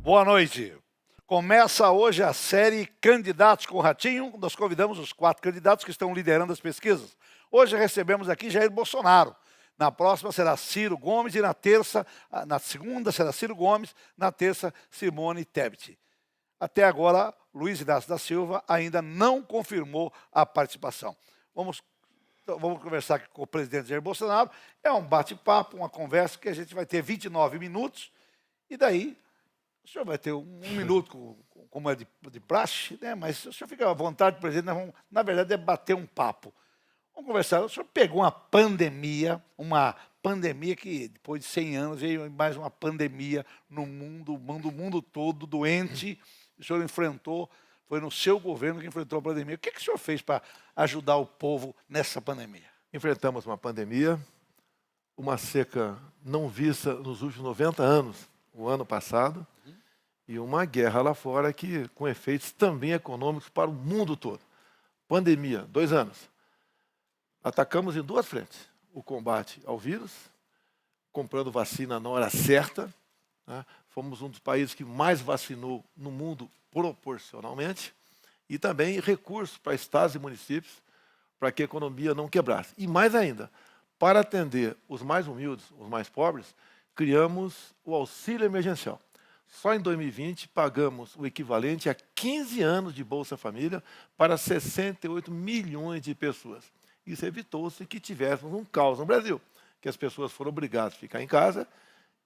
Boa noite. Começa hoje a série Candidatos com o Ratinho. Nós convidamos os 4 candidatos que estão liderando as pesquisas. Hoje recebemos aqui Jair Bolsonaro. Na próxima será Ciro Gomes e na segunda será Ciro Gomes, na terça Simone Tebet. Até agora, Luiz Inácio da Silva ainda não confirmou a participação. Vamos conversar aqui com o presidente Jair Bolsonaro. É um bate-papo, uma conversa que a gente vai ter 29 minutos e daí o senhor vai ter um minuto, como é de praxe, né? Mas o senhor fica à vontade, presidente, nós vamos, na verdade, é bater um papo. Vamos conversar. O senhor pegou uma pandemia que depois de 100 anos veio mais uma pandemia no mundo todo, doente. O senhor enfrentou, foi no seu governo que enfrentou a pandemia. O que o senhor fez para ajudar o povo nessa pandemia? Enfrentamos uma pandemia, uma seca não vista nos últimos 90 anos, o ano passado, e uma guerra lá fora que com efeitos também econômicos para o mundo todo. Pandemia, 2 anos. Atacamos em 2 frentes. O combate ao vírus, comprando vacina na hora certa, né? Fomos um dos países que mais vacinou no mundo proporcionalmente, e também recursos para estados e municípios para que a economia não quebrasse. E mais ainda, para atender os mais humildes, os mais pobres, criamos o auxílio emergencial. Só em 2020 pagamos o equivalente a 15 anos de Bolsa Família para 68 milhões de pessoas. Isso evitou-se que tivéssemos um caos no Brasil, que as pessoas foram obrigadas a ficar em casa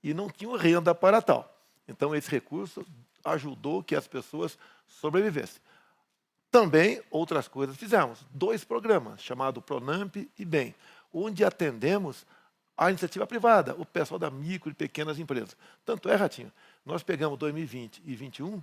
e não tinham renda para tal. Então, esse recurso ajudou que as pessoas sobrevivessem. Também, outras coisas fizemos. 2 programas, chamados Pronamp e Bem, onde atendemos a iniciativa privada, o pessoal da micro e pequenas empresas. Tanto é, Ratinho, nós pegamos 2020 e 2021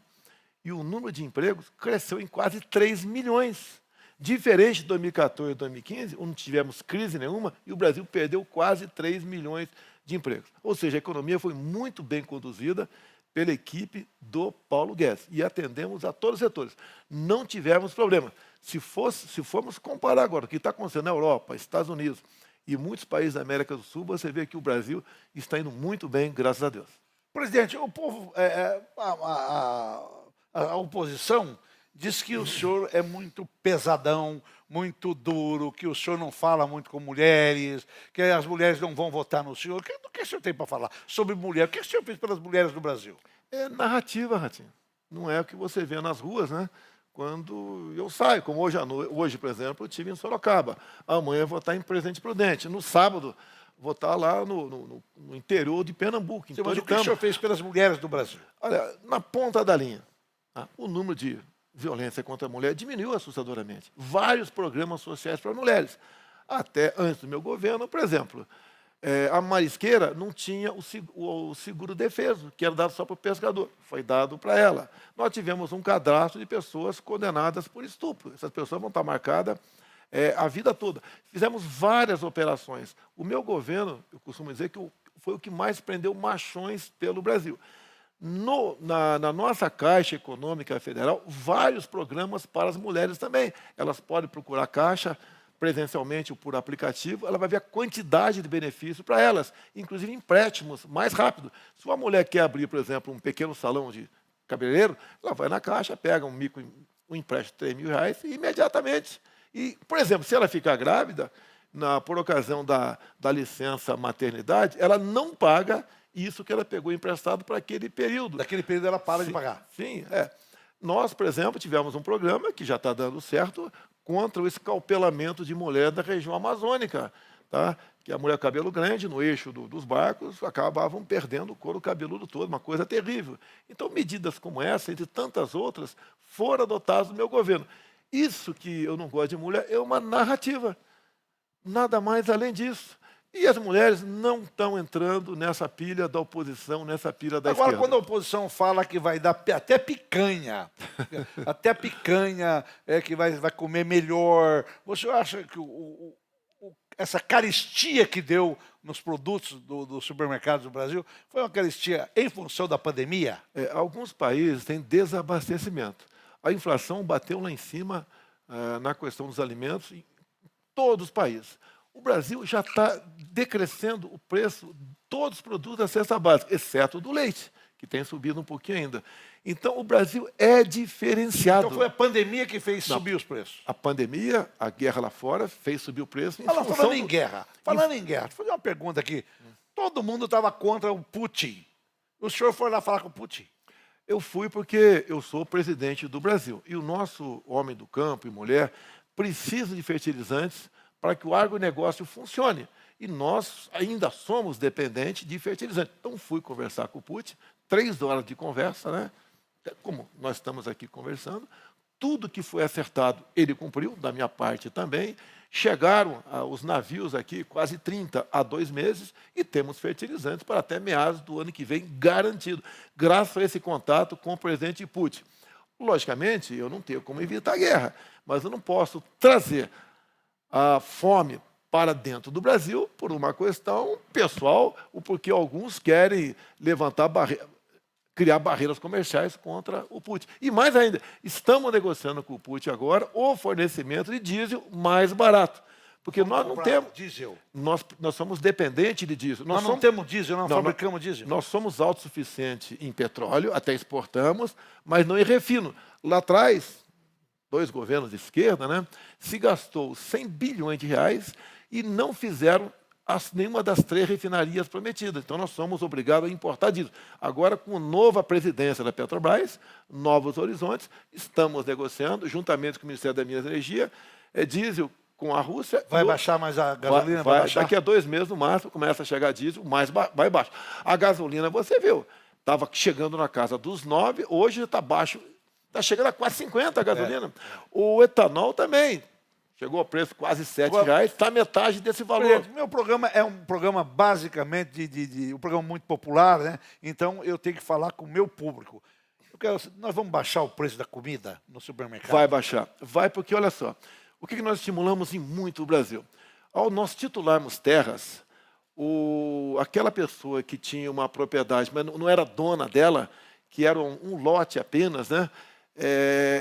e o número de empregos cresceu em quase 3 milhões. Diferente de 2014 e 2015, onde não tivemos crise nenhuma, e o Brasil perdeu quase 3 milhões de empregos. Ou seja, a economia foi muito bem conduzida pela equipe do Paulo Guedes. E atendemos a todos os setores. Não tivemos problema. Se formos comparar agora o que está acontecendo na Europa, Estados Unidos e muitos países da América do Sul, você vê que o Brasil está indo muito bem, graças a Deus. Presidente, o povo, a oposição diz que o senhor é muito pesadão, muito duro, que o senhor não fala muito com mulheres, que as mulheres não vão votar no senhor. O que o senhor tem para falar sobre mulher? O que o senhor fez pelas mulheres do Brasil? É narrativa, Ratinho. Não é o que você vê nas ruas, né? Quando eu saio, como hoje, por exemplo, eu estive em Sorocaba. Amanhã eu vou estar em Presidente Prudente. No sábado, vou estar lá no interior de Pernambuco. Sim, mas o que o senhor fez pelas mulheres do Brasil? Olha, na ponta da linha, o número de violência contra a mulher diminuiu assustadoramente. Vários programas sociais para mulheres. Até antes do meu governo, por exemplo, a marisqueira não tinha o seguro defeso, que era dado só para o pescador. Foi dado para ela. Nós tivemos um cadastro de pessoas condenadas por estupro. Essas pessoas vão estar marcadas a vida toda. Fizemos várias operações. O meu governo, eu costumo dizer que foi o que mais prendeu machões pelo Brasil. Na nossa Caixa Econômica Federal, vários programas para as mulheres também. Elas podem procurar a Caixa presencialmente ou por aplicativo, ela vai ver a quantidade de benefício para elas, inclusive empréstimos mais rápido. Se uma mulher quer abrir, por exemplo, um pequeno salão de cabeleireiro, ela vai na Caixa, pega um empréstimo de R$3.000 e imediatamente. E, por exemplo, se ela ficar grávida, por ocasião da licença maternidade, ela não paga isso que ela pegou emprestado para aquele período. Daquele período ela para de pagar. Sim, Nós, por exemplo, tivemos um programa que já está dando certo contra o escalpelamento de mulher da região amazônica, tá? Que a mulher cabelo grande, no eixo dos barcos, acabavam perdendo o couro cabeludo todo, uma coisa terrível. Então, medidas como essa, entre tantas outras, foram adotadas no meu governo. Isso que eu não gosto de mulher é uma narrativa. Nada mais além disso. E as mulheres não estão entrando nessa pilha da oposição, nessa pilha da esquerda. Agora, quando a oposição fala que vai dar até picanha, que vai comer melhor, você acha que essa carestia que deu nos produtos do supermercado do Brasil foi uma carestia em função da pandemia? Alguns países têm desabastecimento. A inflação bateu lá em cima na questão dos alimentos em todos os países. O Brasil já está decrescendo o preço de todos os produtos da cesta básica, exceto do leite, que tem subido um pouquinho ainda. Então, o Brasil é diferenciado. Então foi a pandemia que fez subir os preços. A pandemia, a guerra lá fora, fez subir o preço. Falando em guerra, deixa eu fazer uma pergunta aqui. Todo mundo estava contra o Putin. O senhor foi lá falar com o Putin? Eu fui porque eu sou presidente do Brasil. E o nosso homem do campo e mulher precisa de fertilizantes para que o agronegócio funcione. E nós ainda somos dependentes de fertilizantes. Então, fui conversar com o Putin, 3 horas de conversa, né? Como nós estamos aqui conversando, tudo que foi acertado, ele cumpriu, da minha parte também. Chegaram os navios aqui, quase 30 a 2 meses, e temos fertilizantes para até meados do ano que vem, garantido, graças a esse contato com o presidente Putin. Logicamente, eu não tenho como evitar a guerra, mas eu não posso trazer a fome para dentro do Brasil por uma questão pessoal, ou porque alguns querem criar barreiras comerciais contra o Putin. E mais ainda, estamos negociando com o Putin agora o fornecimento de diesel mais barato. Porque nós não temos... Diesel. Nós somos dependentes de diesel. Nós não temos diesel, não fabricamos diesel. Nós somos autossuficientes em petróleo, até exportamos, mas não em refino. Lá atrás, 2 governos de esquerda, né, se gastou 100 bilhões de reais e não fizeram nenhuma das 3 refinarias prometidas. Então, nós somos obrigados a importar diesel. Agora, com nova presidência da Petrobras, novos horizontes, estamos negociando, juntamente com o Ministério da Minas e Energia, diesel com a Rússia. Vai baixar mais a gasolina? Vai baixar? Daqui a 2 meses, no máximo, começa a chegar diesel, mais vai baixo. A gasolina, você viu, estava chegando na casa dos 9, hoje está baixo, está chegando a quase 50 a gasolina. O etanol também. Chegou ao preço quase R$7, está metade desse valor. Meu programa é um programa basicamente um programa muito popular, né? Então eu tenho que falar com o meu público. Nós vamos baixar o preço da comida no supermercado? Vai baixar. Vai porque, olha só, o que nós estimulamos em muito o Brasil? Ao nós titularmos terras, aquela pessoa que tinha uma propriedade, mas não era dona dela, que era um lote apenas, né?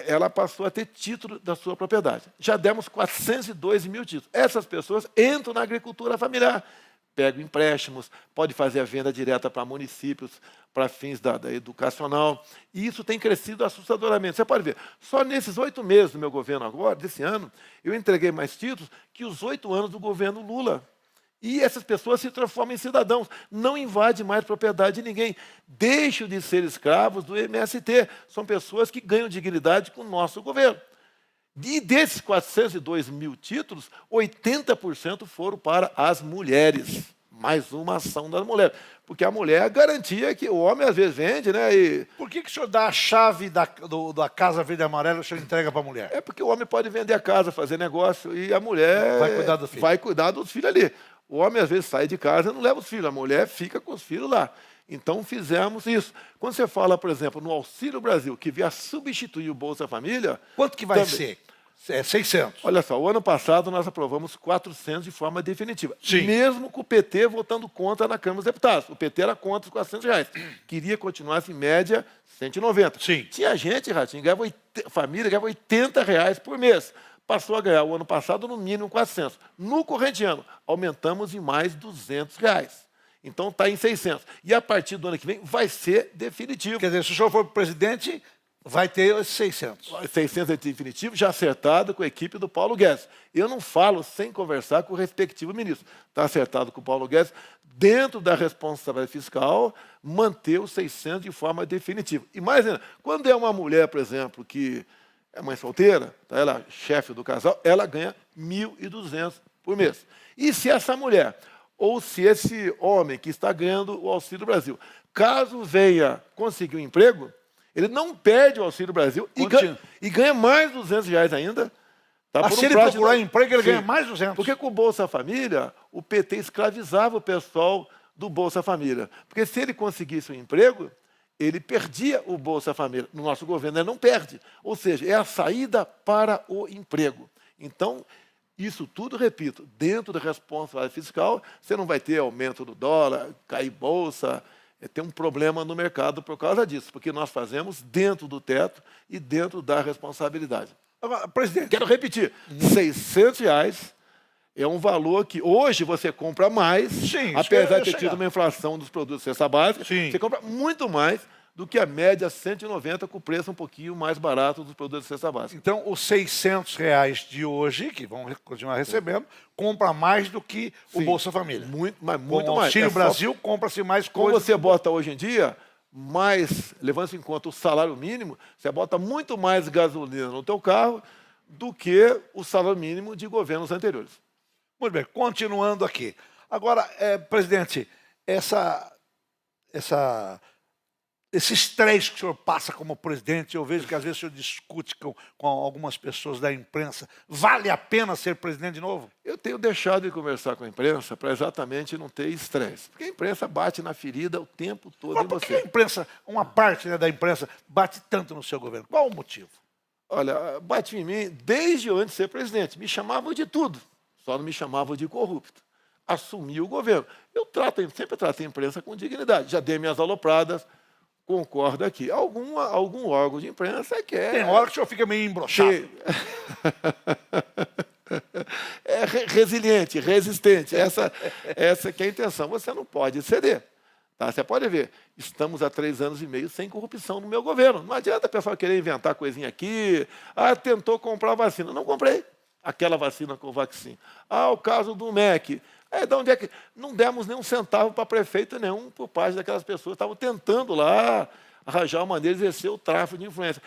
Ela passou a ter título da sua propriedade. Já demos 402 mil títulos. Essas pessoas entram na agricultura familiar, pegam empréstimos, pode fazer a venda direta para municípios, para fins da educacional, e isso tem crescido assustadoramente. Você pode ver, só nesses 8 meses do meu governo agora, desse ano, eu entreguei mais títulos que os 8 anos do governo Lula. E essas pessoas se transformam em cidadãos, não invadem mais propriedade de ninguém, deixam de ser escravos do MST. São pessoas que ganham dignidade com o nosso governo. E desses 402 mil títulos, 80% foram para as mulheres. Mais uma ação da mulher. Porque a mulher garantia que o homem às vezes vende, né? Por que o senhor dá a chave da Casa Verde e Amarela e o senhor entrega para a mulher? É porque o homem pode vender a casa, fazer negócio, e a mulher vai cuidar dos filhos ali. O homem, às vezes, sai de casa e não leva os filhos. A mulher fica com os filhos lá. Então, fizemos isso. Quando você fala, por exemplo, no Auxílio Brasil, que vier substituir o Bolsa Família... Quanto que vai ser? 600. Olha só, o ano passado nós aprovamos 400 de forma definitiva. Sim. Mesmo com o PT votando contra na Câmara dos Deputados. O PT era contra os R$400. Queria continuar, em média, 190. Sim. Tinha gente, Ratinho, família ganhava R$80 por mês. Passou a ganhar o ano passado no mínimo 400. No corrente ano, aumentamos em mais R$200. Então está em 600. E a partir do ano que vem vai ser definitivo. Quer dizer, se o senhor for presidente, vai ter esses 600. 600 é definitivo, já acertado com a equipe do Paulo Guedes. Eu não falo sem conversar com o respectivo ministro. Está acertado com o Paulo Guedes, dentro da responsabilidade fiscal, manter os 600 de forma definitiva. E mais ainda, quando é uma mulher, por exemplo, que é mãe solteira, tá? Ela é chefe do casal, ela ganha R$1.200 por mês. E se essa mulher, ou se esse homem que está ganhando o Auxílio Brasil, caso venha conseguir um emprego, ele não perde o Auxílio Brasil e ganha mais R$200 ainda. Tá? Se ele procurar emprego, ele ganha mais 200. Porque com o Bolsa Família, o PT escravizava o pessoal do Bolsa Família. Porque se ele conseguisse um emprego, ele perdia o Bolsa Família. No nosso governo, ele não perde. Ou seja, é a saída para o emprego. Então, isso tudo, repito, dentro da responsabilidade fiscal, você não vai ter aumento do dólar, cair bolsa, tem um problema no mercado por causa disso, porque nós fazemos dentro do teto e dentro da responsabilidade. Agora, presidente... Quero repetir, R$600 É um valor que hoje você compra mais, Sim, apesar de ter tido uma inflação dos produtos de cesta básica, Sim. você compra muito mais do que a média 190, com o preço um pouquinho mais barato dos produtos de cesta básica. Então, os R$ 600 de hoje, que vão continuar recebendo, compra mais do que o Sim, Bolsa Família. muito mais. Com o Auxílio Brasil, compra-se mais Como coisas. você bota hoje em dia, mais, levando em conta o salário mínimo, você bota muito mais gasolina no teu carro do que o salário mínimo de governos anteriores. Muito bem, continuando aqui. Agora, presidente, esse estresse que o senhor passa como presidente, eu vejo que às vezes o senhor discute com algumas pessoas da imprensa, vale a pena ser presidente de novo? Eu tenho deixado de conversar com a imprensa para exatamente não ter estresse. Porque a imprensa bate na ferida o tempo todo Mas em por que você. a imprensa, uma parte, né, da imprensa, bate tanto no seu governo? Qual o motivo? Olha, bate em mim desde eu antes de ser presidente. Me chamavam de tudo, só não me chamavam de corrupto. Assumi o governo. Sempre tratei a imprensa com dignidade. Já dei minhas alopradas, concordo aqui. Algum órgão de imprensa quer... Tem hora que o senhor fica meio embroxado. É resiliente, resistente. Essa que é a intenção. Você não pode ceder. Tá? Você pode ver, estamos há 3 anos e meio sem corrupção no meu governo. Não adianta o pessoal querer inventar coisinha aqui. Tentou comprar vacina. Não comprei aquela vacina Covaxin. O caso do MEC. De onde é que... Não demos nem um centavo para prefeito nenhum por parte daquelas pessoas que estavam tentando lá arranjar uma maneira de exercer o tráfico de influência.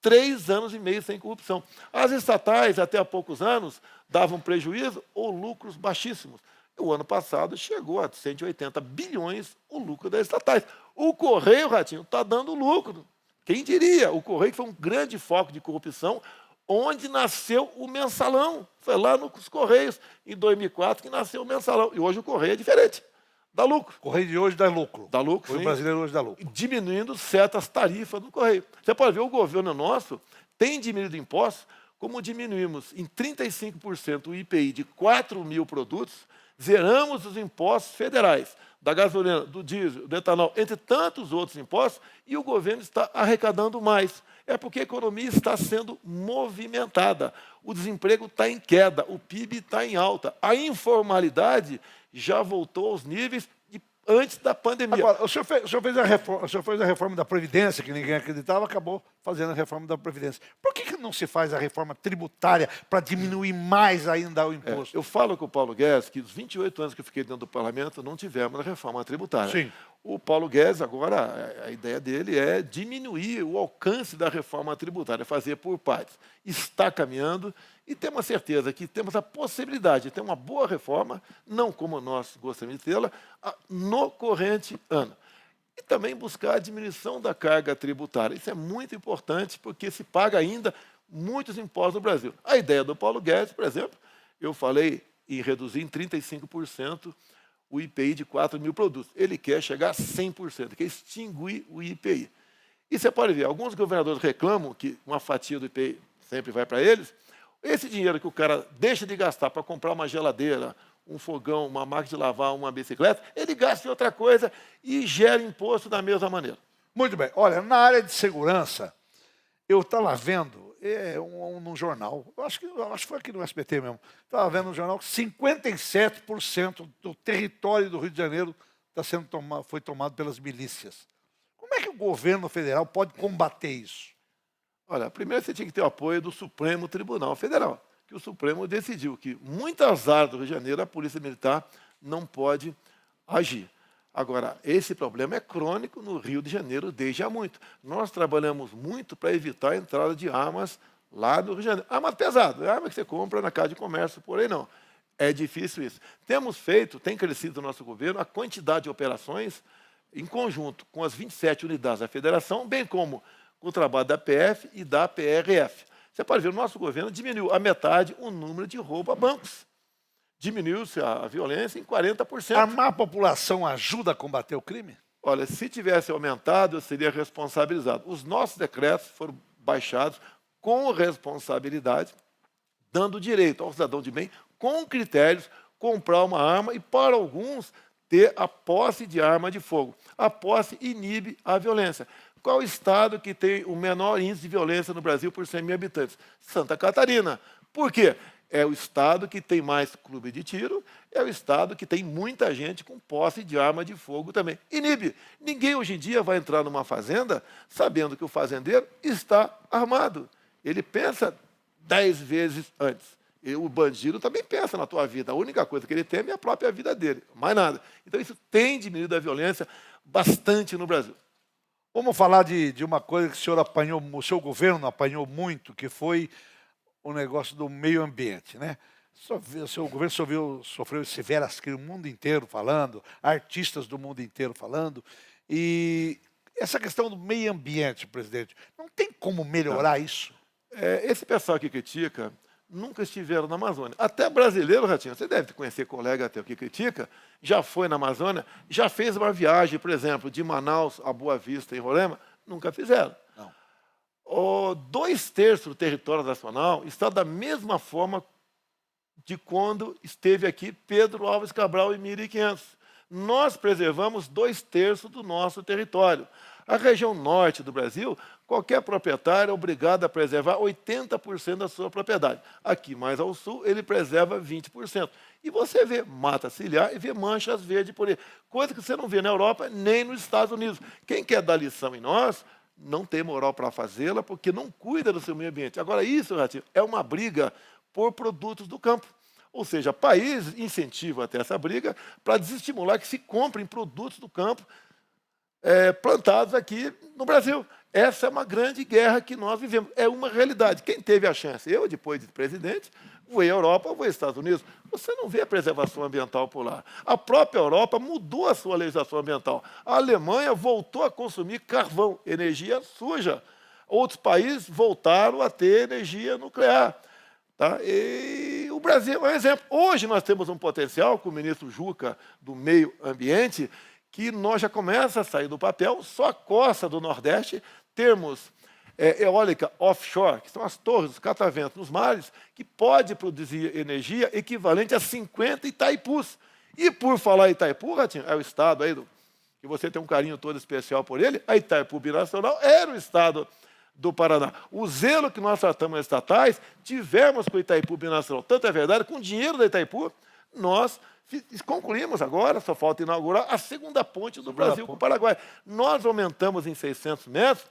3 anos e meio sem corrupção. As estatais, até há poucos anos, davam prejuízo ou lucros baixíssimos. O ano passado chegou a 180 bilhões o lucro das estatais. O Correio, Ratinho, está dando lucro. Quem diria? O Correio que foi um grande foco de corrupção, onde nasceu o Mensalão. Foi lá nos Correios, em 2004, que nasceu o Mensalão. E hoje o Correio é diferente. Dá lucro. O Correio de hoje dá lucro. Dá lucro, O brasileiro hoje dá lucro. Diminuindo certas tarifas do Correio. Você pode ver, o governo nosso tem diminuído impostos, como diminuímos em 35% o IPI de 4 mil produtos, zeramos os impostos federais, da gasolina, do diesel, do etanol, entre tantos outros impostos, e o governo está arrecadando mais. É porque a economia está sendo movimentada. O desemprego está em queda, o PIB está em alta. A informalidade já voltou aos níveis de antes da pandemia. Agora, o senhor fez a reforma da Previdência, que ninguém acreditava, acabou fazendo a reforma da Previdência. Por que não se faz a reforma tributária para diminuir mais ainda o imposto? Eu falo com o Paulo Guedes que os 28 anos que eu fiquei dentro do parlamento não tivemos a reforma tributária. Sim. O Paulo Guedes, agora, a ideia dele é diminuir o alcance da reforma tributária, fazer por partes. Está caminhando e temos a certeza que temos a possibilidade de ter uma boa reforma, não como nós gostaríamos de tê-la, no corrente ano. E também buscar a diminuição da carga tributária. Isso é muito importante porque se paga ainda muitos impostos no Brasil. A ideia do Paulo Guedes, por exemplo, eu falei em reduzir em 35% o IPI de 4 mil produtos. Ele quer chegar a 100%, quer extinguir o IPI. E você pode ver, alguns governadores reclamam que uma fatia do IPI sempre vai para eles. Esse dinheiro que o cara deixa de gastar para comprar uma geladeira, um fogão, uma máquina de lavar, uma bicicleta, ele gasta em outra coisa e gera imposto da mesma maneira. Muito bem. Olha, na área de segurança, eu estava vendo num jornal, acho que foi aqui no SBT mesmo, estava vendo no jornal que 57% do território do Rio de Janeiro foi tomado pelas milícias. Como é que o governo federal pode combater isso? Olha, primeiro você tinha que ter o apoio do Supremo Tribunal Federal, que o Supremo decidiu que muitas áreas do Rio de Janeiro a Polícia Militar não pode agir. Agora, esse problema é crônico no Rio de Janeiro desde há muito. Nós trabalhamos muito para evitar a entrada de armas lá no Rio de Janeiro. Armas pesadas, arma que você compra na casa de comércio, por aí não. É difícil isso. Tem crescido no nosso governo a quantidade de operações em conjunto com as 27 unidades da Federação, bem como com o trabalho da PF e da PRF. Você pode ver, o nosso governo diminuiu a metade o número de roubo a bancos. Diminuiu-se a violência em 40%. Armar a população ajuda a combater o crime? Olha, se tivesse aumentado, eu seria responsabilizado. Os nossos decretos foram baixados com responsabilidade, dando direito ao cidadão de bem, com critérios, comprar uma arma e, para alguns, ter a posse de arma de fogo. A posse inibe a violência. Qual o estado que tem o menor índice de violência no Brasil por 100 mil habitantes? Santa Catarina. Por quê? É o estado que tem mais clube de tiro, é o estado que tem muita gente com posse de arma de fogo também. Inibe. Ninguém hoje em dia vai entrar numa fazenda sabendo que o fazendeiro está armado. Ele pensa 10 vezes antes. E o bandido também pensa na tua vida. A única coisa que ele teme é a própria vida dele, mais nada. Então isso tem diminuído a violência bastante no Brasil. Vamos falar de uma coisa que o senhor apanhou, o seu governo apanhou muito, que foi o negócio do meio ambiente, né? O seu governo sofreu severas críticas, o mundo inteiro falando, artistas do mundo inteiro falando, e essa questão do meio ambiente, presidente, não tem como melhorar isso? Esse pessoal que critica nunca estiveram na Amazônia. Até brasileiro, Ratinho, você deve conhecer colega até que critica, já foi na Amazônia, já fez uma viagem, por exemplo, de Manaus a Boa Vista, em Roraima, nunca fizeram. Não. 2/3 do território nacional está da mesma forma de quando esteve aqui Pedro Álvares Cabral em 1500. Nós preservamos 2/3 do nosso território. A região norte do Brasil, qualquer proprietário é obrigado a preservar 80% da sua propriedade. Aqui, mais ao sul, ele preserva 20%. E você vê mata ciliar e vê manchas verdes por aí. Coisa que você não vê na Europa nem nos Estados Unidos. Quem quer dar lição em nós, não tem moral para fazê-la, porque não cuida do seu meio ambiente. Agora, isso, Ratinho, é uma briga por produtos do campo. Ou seja, o país incentiva até essa briga para desestimular que se comprem produtos do campo plantados aqui no Brasil. Essa é uma grande guerra que nós vivemos. É uma realidade. Quem teve a chance? Eu, depois de presidente, fui à Europa, fui aos Estados Unidos. Você não vê a preservação ambiental por lá. A própria Europa mudou a sua legislação ambiental. A Alemanha voltou a consumir carvão, energia suja. Outros países voltaram a ter energia nuclear. Tá? E o Brasil é um exemplo. Hoje nós temos um potencial, com o ministro Juca, do Meio Ambiente, que nós já começa a sair do papel, só a costa do Nordeste, termos eólica offshore, que são as torres, os cataventos nos mares, que pode produzir energia equivalente a 50 Itaipus. E por falar em Itaipu, Ratinho, é o estado aí que você tem um carinho todo especial por ele, a Itaipu Binacional era o estado do Paraná. O zelo que nós tratamos nas estatais, tivemos com o Itaipu Binacional. Tanto é verdade, com o dinheiro da Itaipu, nós concluímos agora, só falta inaugurar a segunda ponte do Brasil com o Paraguai. Nós aumentamos em 600 metros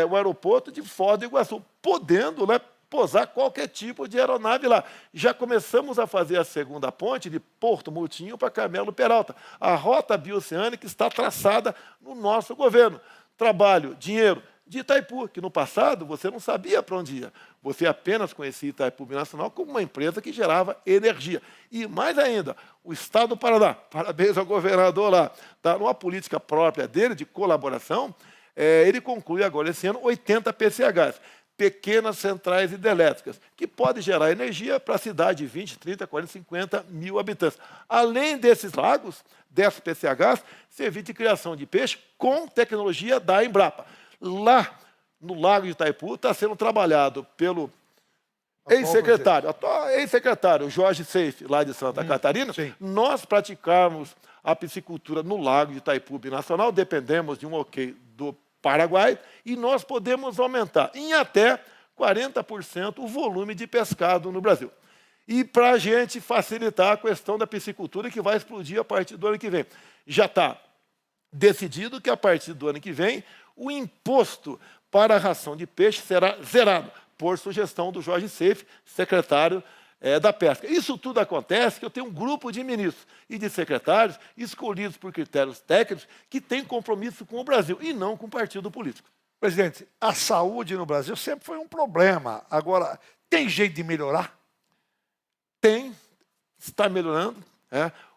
o aeroporto de Foz do Iguaçu, podendo pousar qualquer tipo de aeronave lá. Já começamos a fazer a segunda ponte de Porto Murtinho para Carmelo Peralta. A rota bioceânica está traçada no nosso governo. Trabalho, dinheiro de Itaipu, que no passado você não sabia para onde ia. Você apenas conhecia Itaipu Binacional como uma empresa que gerava energia. E mais ainda, o Estado do Paraná, parabéns ao governador lá, tá, numa política própria dele, de colaboração, ele conclui agora esse ano 80 PCHs, pequenas centrais hidrelétricas, que podem gerar energia para a cidade de 20, 30, 40, 50 mil habitantes. Além desses lagos, dessas PCHs, servir de criação de peixe com tecnologia da Embrapa. Lá no Lago de Itaipu está sendo trabalhado pelo ex-secretário Jorge Seife, lá de Santa Catarina. Sim. Nós praticarmos a piscicultura no Lago de Itaipu Binacional, dependemos de um ok do Paraguai, e nós podemos aumentar em até 40% o volume de pescado no Brasil. E para a gente facilitar a questão da piscicultura, que vai explodir a partir do ano que vem. Já está decidido que a partir do ano que vem, o imposto para a ração de peixe será zerado, por sugestão do Jorge Seife, secretário da Pesca. Isso tudo acontece que eu tenho um grupo de ministros e de secretários escolhidos por critérios técnicos que têm compromisso com o Brasil e não com o partido político. Presidente, a saúde no Brasil sempre foi um problema. Agora, tem jeito de melhorar? Tem, está melhorando.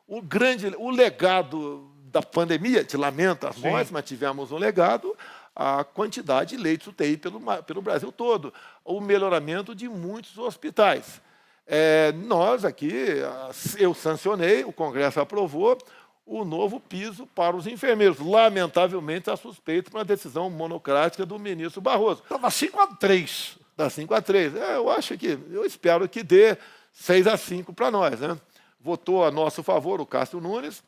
O legado da pandemia, te lamento as mortes, mas tivemos um legado, a quantidade de leitos UTI pelo Brasil todo, o melhoramento de muitos hospitais. Nós aqui, eu sancionei, o Congresso aprovou o novo piso para os enfermeiros. Lamentavelmente, está suspeito por uma decisão monocrática do ministro Barroso. Estava 5-3. Está 5-3. Eu espero que dê 6-5 para nós, né? Votou a nosso favor o Cássio Nunes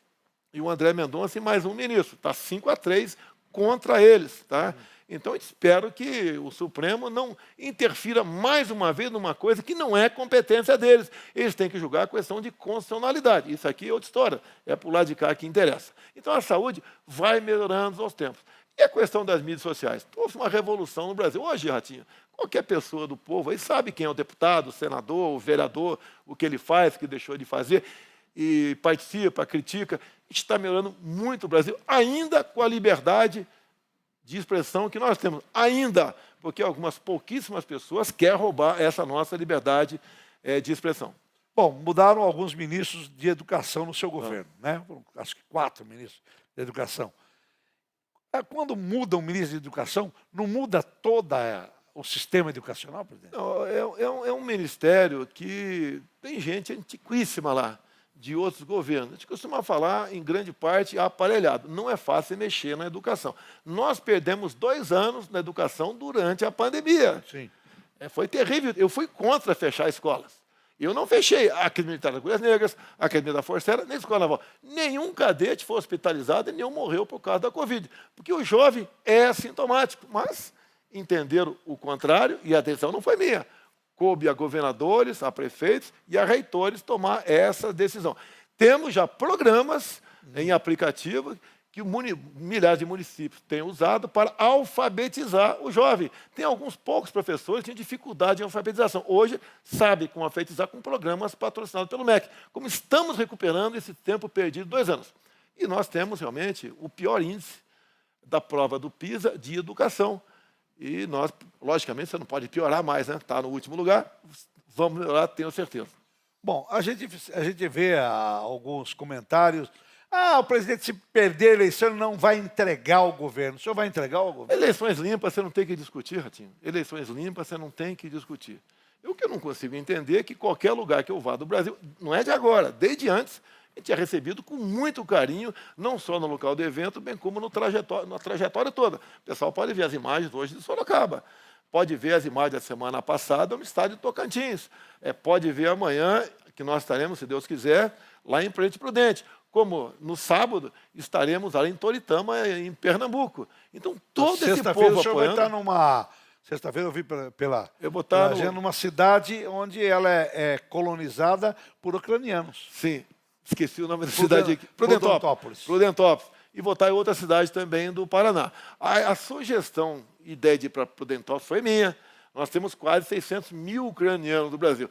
e o André Mendonça e mais um ministro. Está 5-3 contra eles. Tá? Então, eu espero que o Supremo não interfira mais uma vez numa coisa que não é competência deles. Eles têm que julgar a questão de constitucionalidade. Isso aqui é outra história, é para o lado de cá que interessa. Então, a saúde vai melhorando aos tempos. E a questão das mídias sociais? Houve uma revolução no Brasil. Hoje, Ratinho, qualquer pessoa do povo aí sabe quem é o deputado, o senador, o vereador, o que ele faz, o que deixou de fazer, e participa, critica. Está melhorando muito o Brasil, ainda com a liberdade de expressão que nós temos. Ainda, porque algumas pouquíssimas pessoas querem roubar essa nossa liberdade de expressão. Bom, mudaram alguns ministros de educação no seu governo, né? Acho que 4 ministros de educação. Quando muda um ministro de educação, não muda todo o sistema educacional, presidente? Não, é um ministério que tem gente antiquíssima lá, de outros governos. A gente costuma falar, em grande parte, aparelhado. Não é fácil mexer na educação. Nós perdemos 2 anos na educação durante a pandemia. Sim. Foi terrível. Eu fui contra fechar escolas. Eu não fechei a Academia Militar das Agulhas Negras, a Academia da Força Aérea, nem a Escola Naval. Nenhum cadete foi hospitalizado e nenhum morreu por causa da Covid. Porque o jovem é assintomático. Mas entenderam o contrário e a decisão não foi minha. Coube a governadores, a prefeitos e a reitores tomar essa decisão. Temos já programas em aplicativo que milhares de municípios têm usado para alfabetizar o jovem. Tem alguns poucos professores que têm dificuldade em alfabetização. Hoje, sabe como alfabetizar com programas patrocinados pelo MEC. Como estamos recuperando esse tempo perdido de 2 anos. E nós temos realmente o pior índice da prova do PISA de educação. E nós, logicamente, você não pode piorar mais, né? Está no último lugar, vamos melhorar, tenho certeza. Bom, a gente vê alguns comentários. O presidente, se perder a eleição, não vai entregar o governo. O senhor vai entregar o governo? Eleições limpas você não tem que discutir, Ratinho. Eleições limpas você não tem que discutir. O que eu não consigo entender é que qualquer lugar que eu vá do Brasil, não é de agora, desde antes, a gente é recebido com muito carinho, não só no local do evento, bem como na trajetória toda. O pessoal pode ver as imagens hoje de Sorocaba, pode ver as imagens da semana passada no estádio de Tocantins, pode ver amanhã, que nós estaremos, se Deus quiser, lá em Presidente Prudente. Como no sábado estaremos lá em Toritama, em Pernambuco. Então, todo esse povo o senhor vai estar numa... Sexta-feira eu vi eu vou estar numa cidade onde ela é colonizada por ucranianos. Sim. Esqueci o nome da cidade aqui. Prudentópolis. E vou estar em outra cidade também do Paraná. A sugestão, ideia de ir para Prudentópolis foi minha. Nós temos quase 600 mil ucranianos no Brasil.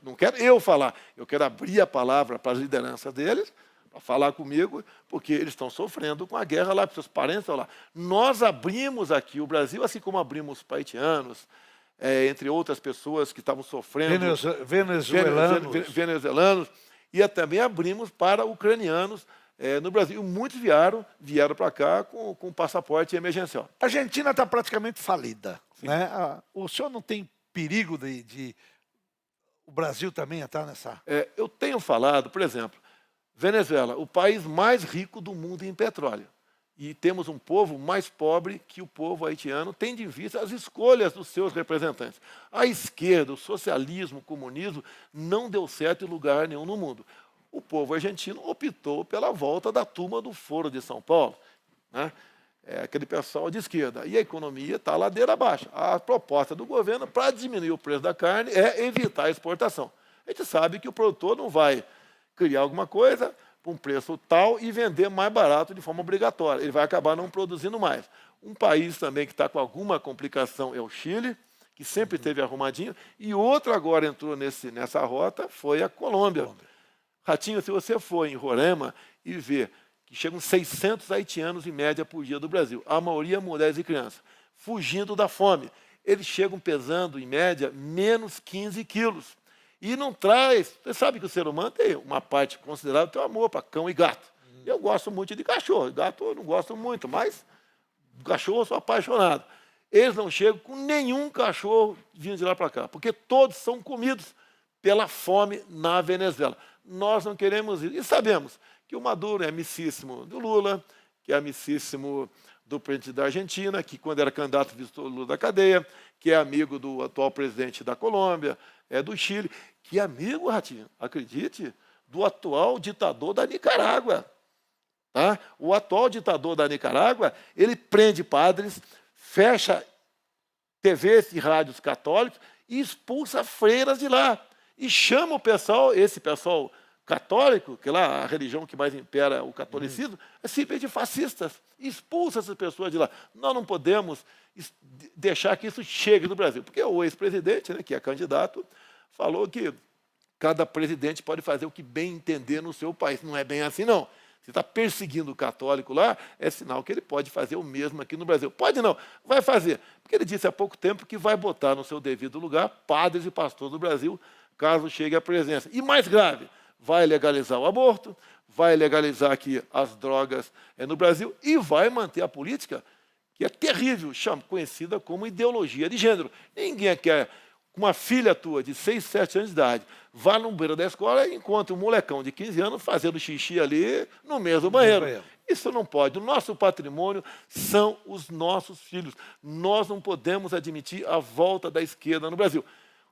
Não quero eu falar, eu quero abrir a palavra para as lideranças deles, para falar comigo, porque eles estão sofrendo com a guerra lá, porque seus parentes estão lá. Nós abrimos aqui o Brasil, assim como abrimos para haitianos, entre outras pessoas que estavam sofrendo. Venezuelanos. E também abrimos para ucranianos no Brasil. E muitos vieram para cá com passaporte emergencial. A Argentina está praticamente falida. Né? O senhor não tem perigo de o Brasil também estar nessa... Eu tenho falado, por exemplo, Venezuela, o país mais rico do mundo em petróleo. E temos um povo mais pobre que o povo haitiano, tendo em vista as escolhas dos seus representantes. A esquerda, o socialismo, o comunismo, não deu certo em lugar nenhum no mundo. O povo argentino optou pela volta da turma do Foro de São Paulo, né? Aquele pessoal de esquerda. E a economia está ladeira abaixo. A proposta do governo para diminuir o preço da carne é evitar a exportação. A gente sabe que o produtor não vai criar alguma coisa por um preço tal e vender mais barato de forma obrigatória. Ele vai acabar não produzindo mais. Um país também que está com alguma complicação é o Chile, que sempre esteve arrumadinho, e outro agora entrou nessa rota, foi a Colômbia. Ratinho, se você for em Roraima e ver que chegam 600 haitianos em média por dia do Brasil, a maioria mulheres e crianças, fugindo da fome. Eles chegam pesando, em média, menos 15 quilos. E não traz... Você sabe que o ser humano tem uma parte considerável do teu amor para cão e gato. Eu gosto muito de cachorro. Gato eu não gosto muito, mas cachorro eu sou apaixonado. Eles não chegam com nenhum cachorro vindo de lá para cá, porque todos são comidos pela fome na Venezuela. Nós não queremos isso. E sabemos que o Maduro é amicíssimo do Lula, que é amicíssimo do presidente da Argentina, que quando era candidato visitou o Lula da cadeia, que é amigo do atual presidente da Colômbia, do Chile, que é amigo, Ratinho, acredite, do atual ditador da Nicarágua. Tá? O atual ditador da Nicarágua, ele prende padres, fecha TVs e rádios católicos e expulsa freiras de lá. E chama o pessoal, esse pessoal católico, que lá a religião que mais impera é o catolicismo, é simplesmente de fascistas. Expulsa essas pessoas de lá. Nós não podemos deixar que isso chegue no Brasil. Porque o ex-presidente, né, que é candidato, falou que cada presidente pode fazer o que bem entender no seu país. Não é bem assim, não. Se está perseguindo o católico lá, é sinal que ele pode fazer o mesmo aqui no Brasil. Pode não, vai fazer. Porque ele disse há pouco tempo que vai botar no seu devido lugar padres e pastores do Brasil, caso chegue à presença. E mais grave, vai legalizar o aborto, vai legalizar aqui as drogas no Brasil e vai manter a política, que é terrível, conhecida como ideologia de gênero. Ninguém quer uma filha tua de 6, 7 anos de idade vá no beira da escola e encontra um molecão de 15 anos fazendo xixi ali no mesmo banheiro. Isso não pode. O nosso patrimônio são os nossos filhos. Nós não podemos admitir a volta da esquerda no Brasil.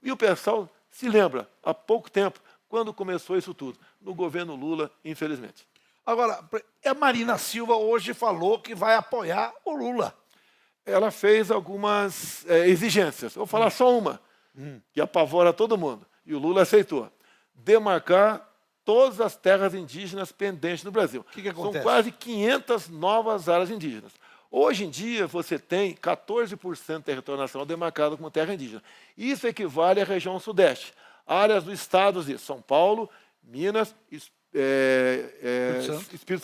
E o pessoal se lembra, há pouco tempo, quando começou isso tudo, no governo Lula, infelizmente. Agora, a Marina Silva hoje falou que vai apoiar o Lula. Ela fez algumas exigências. Vou falar só uma, que apavora todo mundo. E o Lula aceitou. Demarcar todas as terras indígenas pendentes no Brasil. O que acontece? São quase 500 novas áreas indígenas. Hoje em dia, você tem 14% do território nacional demarcado como terra indígena. Isso equivale à região sudeste. Áreas dos estados de São Paulo, Minas, Espírito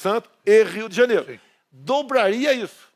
Santo e Rio de Janeiro. Sim. Dobraria isso.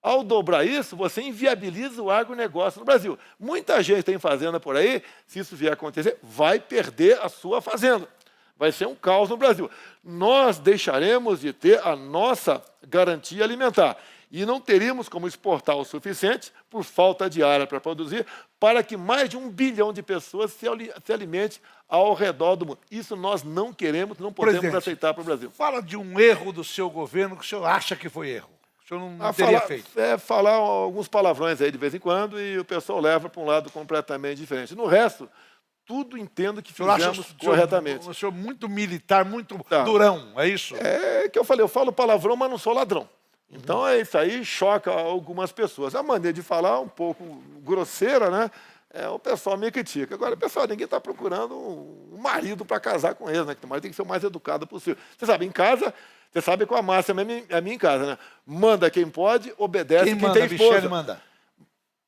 Ao dobrar isso, você inviabiliza o agronegócio no Brasil. Muita gente tem fazenda por aí, se isso vier a acontecer, vai perder a sua fazenda. Vai ser um caos no Brasil. Nós deixaremos de ter a nossa garantia alimentar e não teríamos como exportar o suficiente, por falta de área para produzir, para que mais de 1 bilhão de pessoas se alimente ao redor do mundo. Isso nós não queremos, não podemos aceitar para o Brasil. Fala de um erro do seu governo que o senhor acha que foi erro. O senhor não teria feito. Falar alguns palavrões aí de vez em quando e o pessoal leva para um lado completamente diferente. No resto, tudo entendo que fizemos corretamente. O senhor muito militar, muito durão, é isso? É que eu falo palavrão, mas não sou ladrão. Então, isso aí choca algumas pessoas. A maneira de falar um pouco grosseira, né? O pessoal me critica. Agora, pessoal, ninguém está procurando um marido para casar com eles, né? O marido tem que ser o mais educado possível. Você sabe, em casa, você sabe qual a máxima é a minha em casa, né? Manda quem pode, obedece quem tem esposa. Michele manda.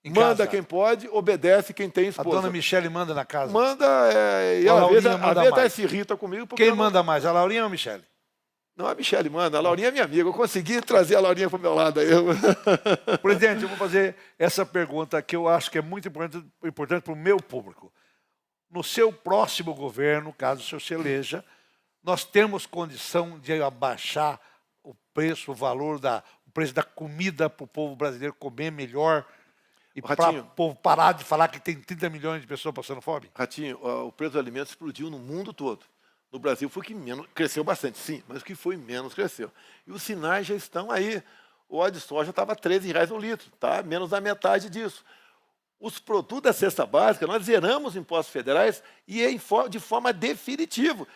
Manda quem pode, obedece quem tem esposa. A dona Michele manda na casa? Manda, e ela às vezes até se irrita comigo. Quem manda mais, a Laurinha ou a Michele? Não, a Michele manda. A Laurinha é minha amiga. Eu consegui trazer a Laurinha para o meu lado aí. Presidente, eu vou fazer essa pergunta que eu acho que é muito importante para o meu público. No seu próximo governo, caso o senhor se eleja, nós temos condição de abaixar o preço, o preço da comida para o povo brasileiro comer melhor e para o povo parar de falar que tem 30 milhões de pessoas passando fome? Ratinho, o preço dos alimentos explodiu no mundo todo. No Brasil foi que menos, cresceu bastante, sim, mas o que foi menos cresceu. E os sinais já estão aí. O óleo de soja estava R$ 13,00 o litro, tá? Menos da metade disso. Os produtos da cesta básica, nós zeramos impostos federais e de forma definitiva.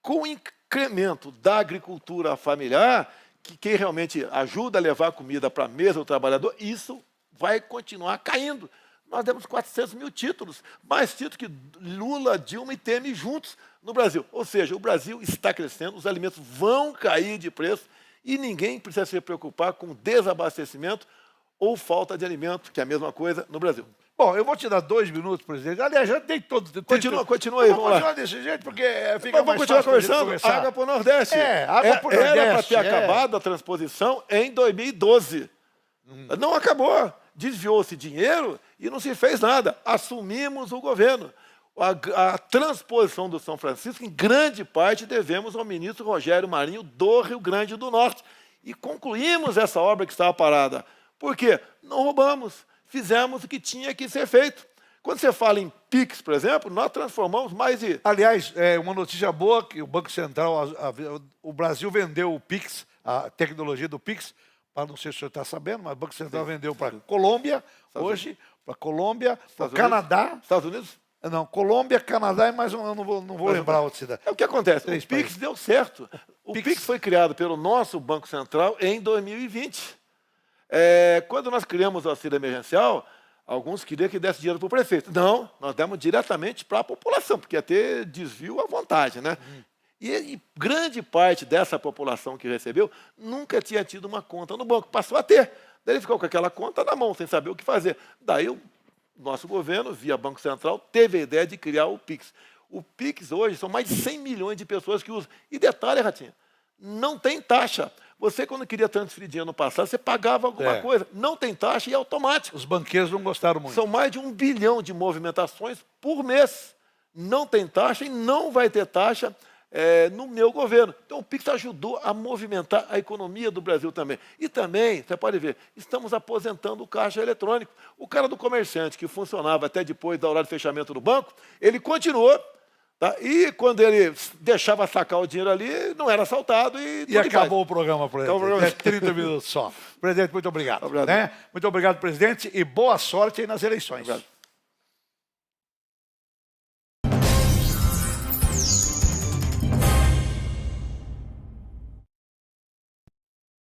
Com o incremento da agricultura familiar, que quem realmente ajuda a levar comida para a mesa do trabalhador, isso vai continuar caindo. Nós demos 400 mil títulos, mais títulos que Lula, Dilma e Temer juntos no Brasil. Ou seja, o Brasil está crescendo, os alimentos vão cair de preço e ninguém precisa se preocupar com desabastecimento ou falta de alimento, que é a mesma coisa no Brasil. Bom, eu vou te dar 2 minutos, presidente. Aliás, já tem todo... Continua aí, vamos lá. Continuar desse jeito, porque fica mais continuar fácil conversando. Água para o Nordeste. Água para o Nordeste. Era para ter acabado a transposição em 2012. Não acabou. Desviou-se dinheiro e não se fez nada. Assumimos o governo. A transposição do São Francisco, em grande parte, devemos ao ministro Rogério Marinho do Rio Grande do Norte. E concluímos essa obra que estava parada. Por quê? Não roubamos. Fizemos o que tinha que ser feito. Quando você fala em PIX, por exemplo, nós transformamos mais de... Aliás, uma notícia boa, que o Banco Central, o Brasil vendeu o PIX, a tecnologia do PIX, não sei se o senhor está sabendo, mas o Banco Central vendeu para a Colômbia, hoje, para a Colômbia, para o Canadá. Estados Unidos? Não, Colômbia, Canadá e mais um, eu não vou lembrar outra cidade. É o que acontece. Três O Pix países. deu certo. O Pix foi criado pelo nosso Banco Central em 2020. Quando nós criamos o auxílio emergencial, alguns queriam que desse dinheiro para o prefeito. Não, nós demos diretamente para a população, porque ia ter desvio à vontade, né? E grande parte dessa população que recebeu nunca tinha tido uma conta no banco, passou a ter. Daí ele ficou com aquela conta na mão, sem saber o que fazer. Daí o nosso governo, via Banco Central, teve a ideia de criar o Pix. O Pix hoje são mais de 100 milhões de pessoas que usam. E detalhe, Ratinho, não tem taxa. Você, quando queria transferir dinheiro no passado, você pagava alguma coisa. Não tem taxa e é automático. Os banqueiros não gostaram muito. São mais de 1 bilhão de movimentações por mês. Não tem taxa e não vai ter taxa no meu governo. Então, o Pix ajudou a movimentar a economia do Brasil também. E também, você pode ver, estamos aposentando o caixa eletrônico. O cara do comerciante, que funcionava até depois da hora de fechamento do banco, ele continuou. Tá? E quando ele deixava sacar o dinheiro ali, não era assaltado. E acabou o programa, presidente. Então, É 30 minutos só. Presidente, muito obrigado. Obrigado. Né? Muito obrigado, presidente, e boa sorte aí nas eleições. Obrigado.